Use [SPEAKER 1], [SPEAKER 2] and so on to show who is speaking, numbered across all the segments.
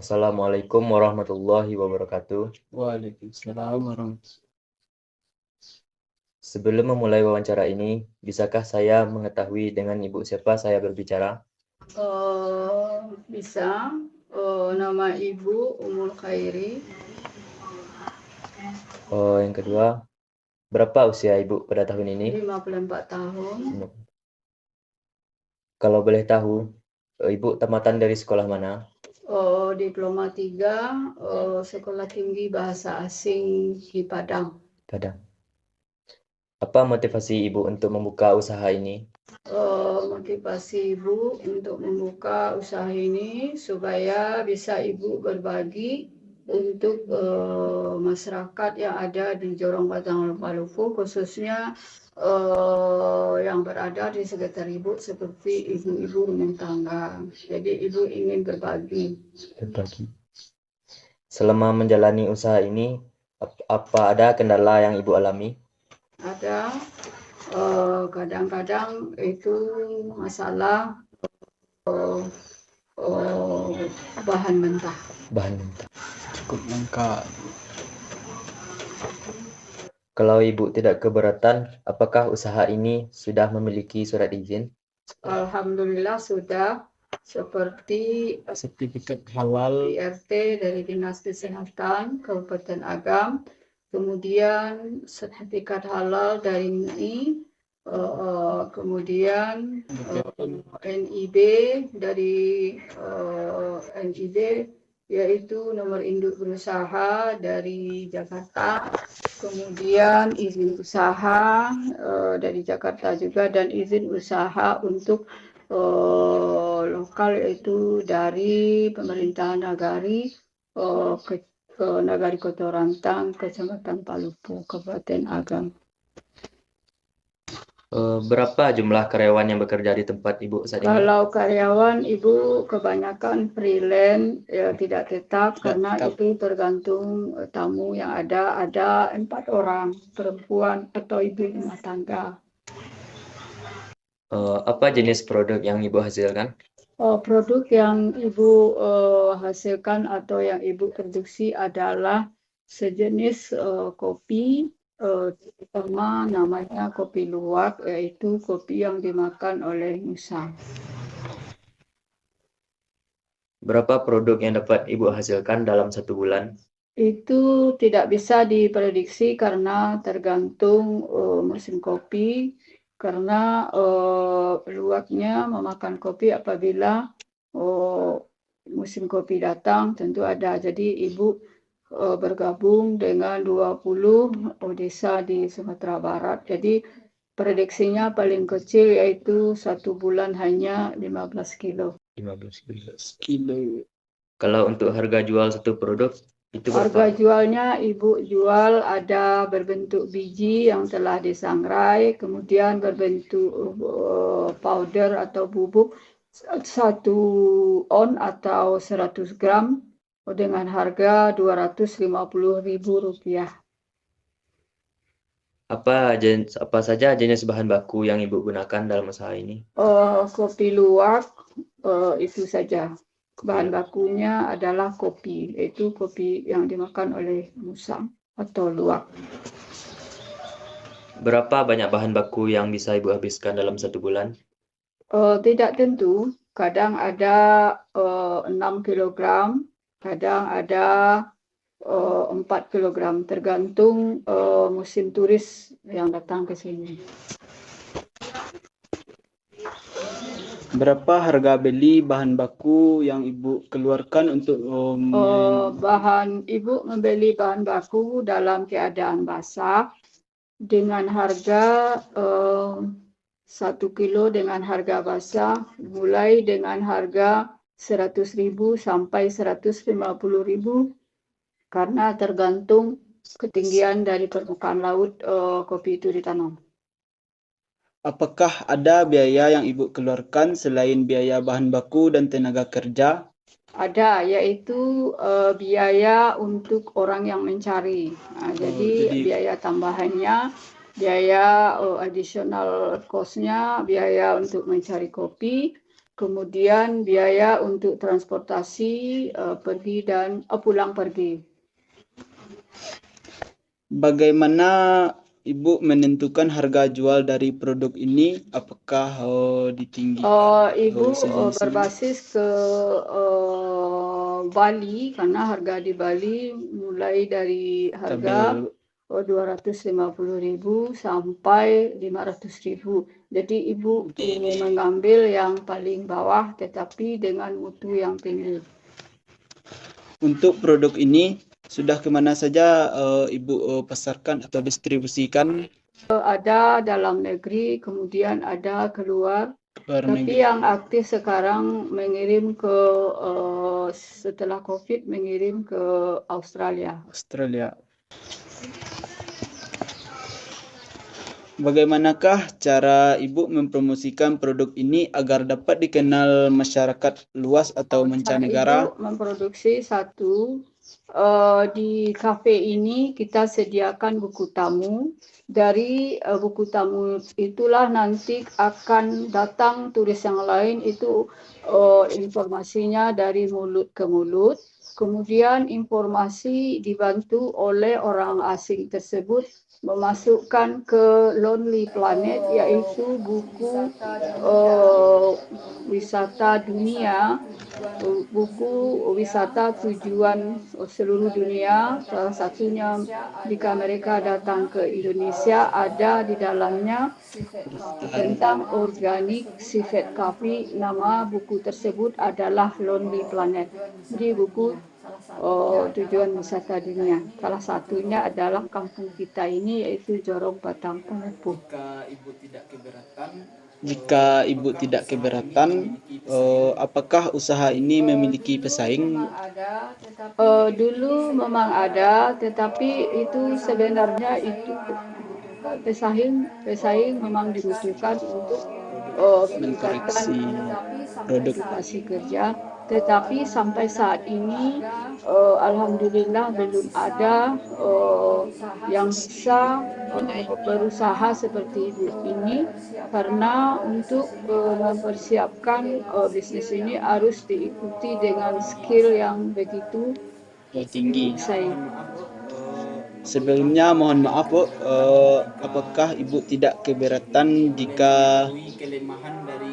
[SPEAKER 1] Assalamualaikum warahmatullahi wabarakatuh.
[SPEAKER 2] Waalaikumsalam warahmatullahi.
[SPEAKER 1] Sebelum memulai wawancara ini, bisakah saya mengetahui dengan Ibu siapa saya berbicara?
[SPEAKER 3] Bisa. Nama Ibu Umul Khairi.
[SPEAKER 1] Yang kedua, berapa usia Ibu pada tahun ini?
[SPEAKER 3] 54 tahun.
[SPEAKER 1] Kalau boleh tahu, Ibu tamatan dari sekolah mana?
[SPEAKER 3] Diploma 3, Sekolah Tinggi Bahasa Asing di Padang.
[SPEAKER 1] Padang. Apa motivasi Ibu untuk membuka usaha ini?
[SPEAKER 3] Motivasi Ibu untuk membuka usaha ini supaya bisa Ibu berbagi untuk masyarakat yang ada di Jorong Batang Maluku, khususnya yang berada di sekitar Ibu seperti ibu-ibu rumah tangga. Jadi Ibu ingin berbagi.
[SPEAKER 1] Selama menjalani usaha ini, apa ada kendala yang Ibu alami?
[SPEAKER 3] Ada kadang-kadang itu masalah bahan mentah.
[SPEAKER 2] Cukup langka.
[SPEAKER 1] Kalau Ibu tidak keberatan, apakah usaha ini sudah memiliki surat izin?
[SPEAKER 3] Alhamdulillah sudah, seperti
[SPEAKER 2] Sertifikat halal.
[SPEAKER 3] IRT dari Dinas Kesehatan Kabupaten Agam, kemudian sertifikat halal dari MUI, kemudian NIB dari NIB, yaitu nomor induk berusaha dari Jakarta, kemudian izin usaha dari Jakarta juga, dan izin usaha untuk lokal yaitu dari pemerintahan Nagari ke Nagari Kotorantang, Kecamatan Palupu, Kabupaten Agam.
[SPEAKER 1] Berapa jumlah karyawan yang bekerja di tempat Ibu saat ini?
[SPEAKER 3] Kalau karyawan Ibu kebanyakan freelance, ya, tidak tetap karena itu tergantung tamu yang ada. Ada 4 orang perempuan atau ibu rumah tangga.
[SPEAKER 1] Apa jenis produk yang Ibu hasilkan?
[SPEAKER 3] Produk yang Ibu hasilkan atau yang Ibu produksi adalah sejenis kopi, terutama namanya kopi luwak, yaitu kopi yang dimakan oleh musang.
[SPEAKER 1] Berapa produk yang dapat Ibu hasilkan dalam 1 bulan?
[SPEAKER 3] Itu tidak bisa diprediksi karena tergantung musim kopi, karena luwaknya memakan kopi apabila musim kopi datang tentu ada. Jadi Ibu bergabung dengan 20 desa di Sumatera Barat. Jadi prediksinya paling kecil yaitu 1 bulan hanya 15 kilo.
[SPEAKER 1] 15
[SPEAKER 2] kilo.
[SPEAKER 1] Kalau untuk harga jual satu produk, itu berapa?
[SPEAKER 3] Harga jualnya Ibu jual ada berbentuk biji yang telah disangrai, kemudian berbentuk powder atau bubuk 1 on atau 100 gram dengan harga Rp250.000.
[SPEAKER 1] Apa saja jenis bahan baku yang Ibu gunakan dalam usaha ini?
[SPEAKER 3] Kopi luwak itu saja. Bahan bakunya adalah kopi, yaitu kopi yang dimakan oleh musang atau luwak.
[SPEAKER 1] Berapa banyak bahan baku yang bisa Ibu habiskan dalam 1 bulan?
[SPEAKER 3] Tidak tentu, kadang ada 6 kilogram, kadang ada 4 kilogram, tergantung musim turis yang datang ke sini.
[SPEAKER 2] Berapa harga beli bahan baku yang Ibu keluarkan untuk
[SPEAKER 3] Ibu membeli bahan baku dalam keadaan basah dengan harga 1 kilo dengan harga basah mulai dengan harga 100.000 sampai 150.000 karena tergantung ketinggian dari permukaan laut kopi itu ditanam.
[SPEAKER 2] apakah ada biaya yang Ibu keluarkan selain biaya bahan baku dan tenaga kerja?
[SPEAKER 3] Ada, yaitu biaya untuk orang yang mencari. Jadi biaya tambahannya, biaya additional cost-nya, biaya untuk mencari kopi, kemudian biaya untuk transportasi pergi dan pulang pergi.
[SPEAKER 2] Bagaimana Ibu menentukan harga jual dari produk ini? Apakah ditinggikan?
[SPEAKER 3] Ibu berbasis ke Bali karena harga di Bali mulai dari harga 250.000 sampai 500.000. Jadi Ibu mengambil yang paling bawah tetapi dengan mutu yang tinggi.
[SPEAKER 2] Untuk produk ini sudah kemana saja Ibu pasarkan atau distribusikan?
[SPEAKER 3] Ada dalam negeri, kemudian ada keluar. Tapi yang aktif sekarang mengirim ke setelah COVID mengirim ke Australia.
[SPEAKER 2] Bagaimanakah cara Ibu mempromosikan produk ini agar dapat dikenal masyarakat luas atau mancanegara?
[SPEAKER 3] Ibu memproduksi satu di kafe ini kita sediakan buku tamu. Dari buku tamu itulah nanti akan datang turis yang lain itu informasinya dari mulut ke mulut. Kemudian informasi dibantu oleh orang asing tersebut memasukkan ke Lonely Planet, yaitu buku wisata dunia, buku wisata tujuan seluruh dunia. Salah satunya jika mereka datang ke Indonesia, ada di dalamnya tentang organik sifat kopi. Nama buku tersebut adalah Lonely Planet. Jadi buku tujuan wisata dunia. Salah satunya adalah kampung kita ini, yaitu Jorong Batang Penepuh.
[SPEAKER 2] Jika Ibu tidak keberatan, apakah usaha ini memiliki pesaing?
[SPEAKER 3] Dulu memang ada, tetapi itu sebenarnya itu pesaing memang dibutuhkan untuk meningkatkan kualifikasi kerja. Tetapi sampai saat ini alhamdulillah belum ada yang bisa berusaha seperti ini, karena untuk mempersiapkan bisnis ini harus diikuti dengan skill yang begitu
[SPEAKER 2] Tinggi.
[SPEAKER 3] bersaing.
[SPEAKER 2] Sebelumnya mohon maaf Bu, apakah Ibu tidak keberatan jika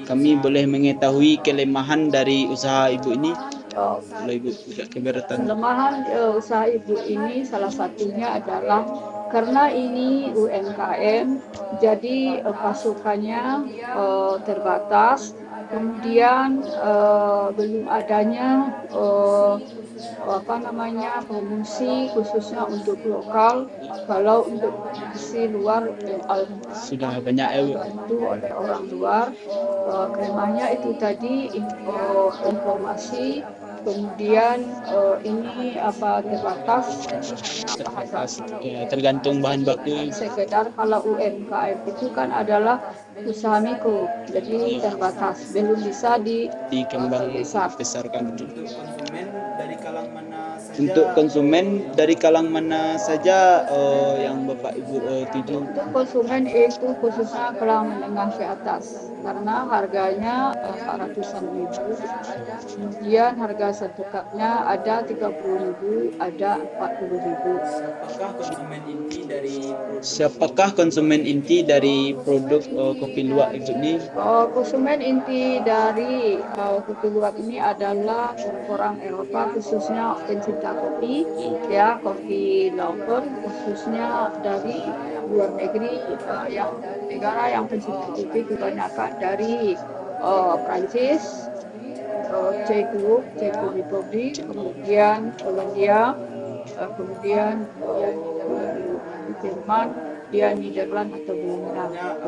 [SPEAKER 2] kami boleh mengetahui kelemahan dari usaha Ibu ini? Kalau Ibu tidak keberatan.
[SPEAKER 3] Kelemahan usaha Ibu ini salah satunya adalah karena ini UMKM, jadi pasukannya terbatas. Kemudian belum adanya promosi khususnya untuk lokal. Kalau untuk promosi luar
[SPEAKER 2] Sudah banyak
[SPEAKER 3] itu oleh orang luar. Kelemahannya itu tadi informasi. Kemudian ini terbatas
[SPEAKER 2] tergantung bahan baku.
[SPEAKER 3] Sekedar kalau UMKM itu kan adalah usaha mikro, jadi terbatas, belum bisa
[SPEAKER 2] dibesarkan. Untuk konsumen dari kalang mana saja yang Bapak Ibu tuju?
[SPEAKER 3] Untuk konsumen itu khususnya kalangan menengah ke atas, karena harganya 400-an ribu. Kemudian harga satu cupnya ada 30.000, ada 40.000.
[SPEAKER 2] Siapakah konsumen inti dari produk kopi luwak ini?
[SPEAKER 3] Konsumen inti dari kopi luwak ini adalah orang Eropa, khususnya Pennsylvania. pecinta kopi, ya kopi local khususnya dari luar negeri, yang negara yang pecinta kopi kebanyakan dari Prancis, Czech Republic, kemudian Polandia, kemudian Jerman, dia Nederland atau Belanda.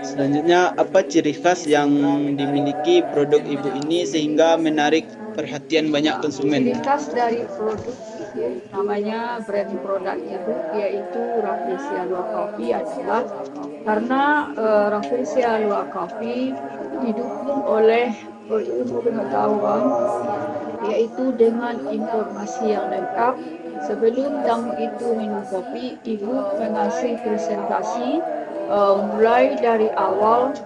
[SPEAKER 2] Selanjutnya, apa ciri khas yang dimiliki produk ibu ini sehingga menarik perhatian banyak konsumen?
[SPEAKER 3] Ciri khas dari produk ibu, namanya brand produk ibu, yaitu Rafflesia Lua Coffee adalah karena Rafflesia Lua Coffee didukung oleh ilmu pengetahuan, yaitu dengan informasi yang lengkap. Sebelum tamu itu minum kopi, ibu mengasih presentasi mulai dari awal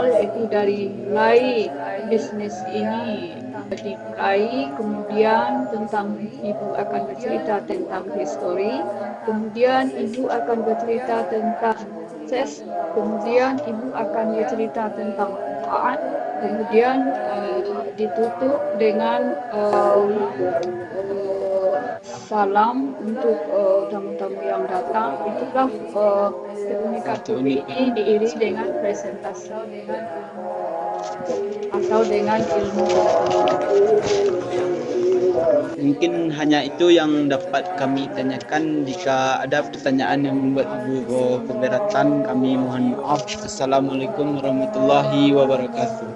[SPEAKER 3] yaitu dari mulai bisnis ini dimulai, kemudian tentang ibu akan bercerita tentang histori, kemudian ibu akan bercerita tentang sukses, kemudian ibu akan bercerita tentang manfaat, kemudian ditutup dengan salam untuk tamu-tamu yang datang. Itulah keunikan kopi ini diiringi dengan presentasi atau dengan ilmu.
[SPEAKER 2] Mungkin hanya itu yang dapat kami tanyakan. Jika ada pertanyaan yang membuat ibu keberatan, kami mohon maaf. Assalamualaikum warahmatullahi wabarakatuh.